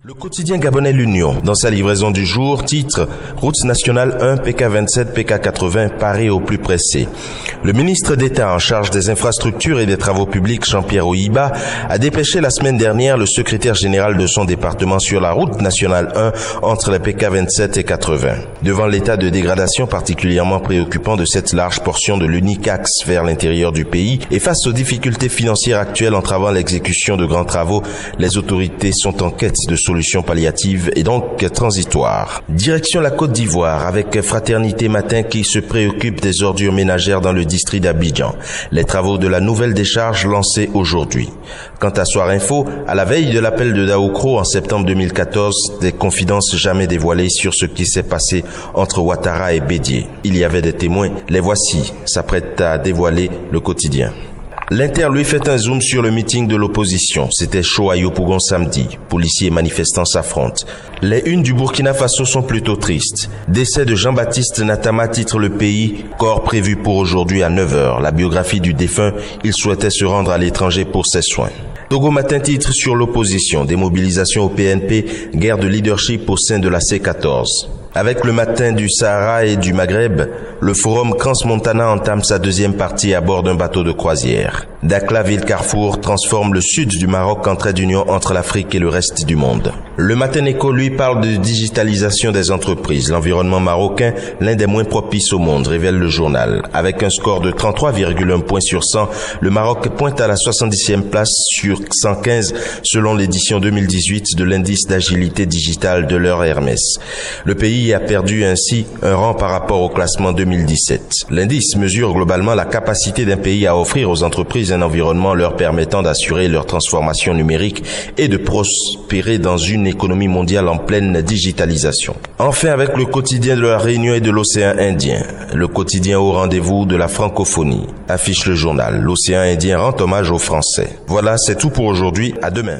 Le quotidien gabonais L'Union, dans sa livraison du jour, titre « Route nationale 1, PK27, PK80, Paris au plus pressé ». Le ministre d'État en charge des infrastructures et des travaux publics, Jean-Pierre Oyiba, a dépêché la semaine dernière le secrétaire général de son département sur la route nationale 1 entre les PK27 et 80. Devant l'état de dégradation particulièrement préoccupant de cette large portion de l'unique axe vers l'intérieur du pays et face aux difficultés financières actuelles entravant l'exécution de grands travaux, les autorités sont en quête de solutions palliatives et donc transitoires. Direction la Côte d'Ivoire avec Fraternité Matin qui se préoccupe des ordures ménagères dans le district d'Abidjan. Les travaux de la nouvelle décharge lancés aujourd'hui. Quant à Soir Info, à la veille de l'appel de Daoukro en septembre 2014, des confidences jamais dévoilées sur ce qui s'est passé entre Ouattara et Bédié. Il y avait des témoins, les voici, s'apprête à dévoiler le quotidien. L'Inter lui fait un zoom sur le meeting de l'opposition. C'était chaud à Yopougon samedi. Policiers et manifestants s'affrontent. Les unes du Burkina Faso sont plutôt tristes. Décès de Jean-Baptiste Natama titre Le Pays, corps prévu pour aujourd'hui à 9h. La biographie du défunt, il souhaitait se rendre à l'étranger pour ses soins. Togo Matin titre sur l'opposition, démobilisation au PNP, guerre de leadership au sein de la C14. Avec le matin du Sahara et du Maghreb, le forum Crans-Montana entame sa deuxième partie à bord d'un bateau de croisière. Dakhla, ville carrefour, transforme le sud du Maroc en trait d'union entre l'Afrique et le reste du monde. Le Matin Éco, lui, parle de digitalisation des entreprises. L'environnement marocain, l'un des moins propices au monde, révèle le journal. Avec un score de 33,1 points sur 100, le Maroc pointe à la 70e place sur 115 selon l'édition 2018 de l'indice d'agilité digitale de l'heure Hermès. Le pays a perdu ainsi un rang par rapport au classement 2017. L'indice mesure globalement la capacité d'un pays à offrir aux entreprises un environnement leur permettant d'assurer leur transformation numérique et de prospérer dans une économie mondiale en pleine digitalisation. Enfin, avec le quotidien de la Réunion et de l'océan Indien, le quotidien au rendez-vous de la francophonie, affiche le journal. L'océan Indien rend hommage aux Français. Voilà, c'est tout pour aujourd'hui. À demain.